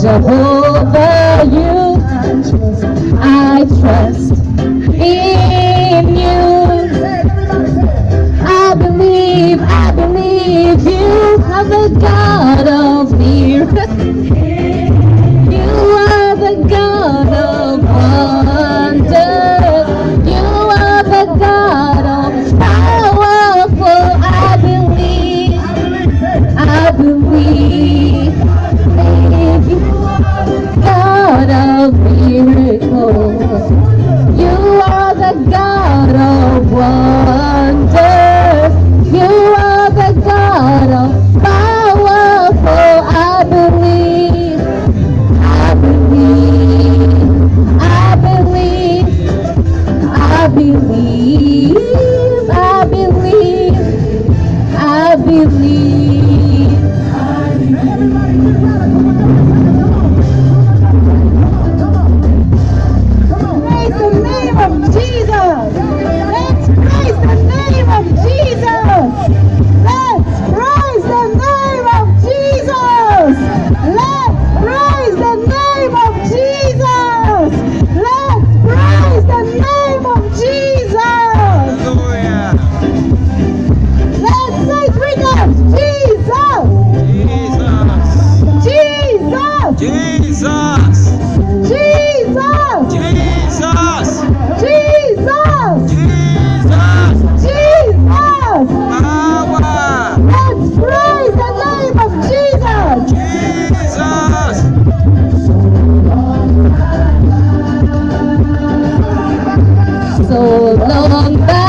Jehovah, you, I trust in you. I believe you are the God of miracles. You are the God of wonders. You are the God of powerful. I believe God of miracles. You are the God of wonders. You are the God of powerful. I believe Praise the name of Jesus. Let's praise the name of Jesus. Let's praise the name of Jesus. Let's praise the name of Jesus. Let's praise the name of Jesus. Let's say three times. Jesus. Jesus. Jesus. Jesus. Jesus. Jesus. Jesus. Jesus. Power. Let's praise the name of Jesus. Jesus. So long back.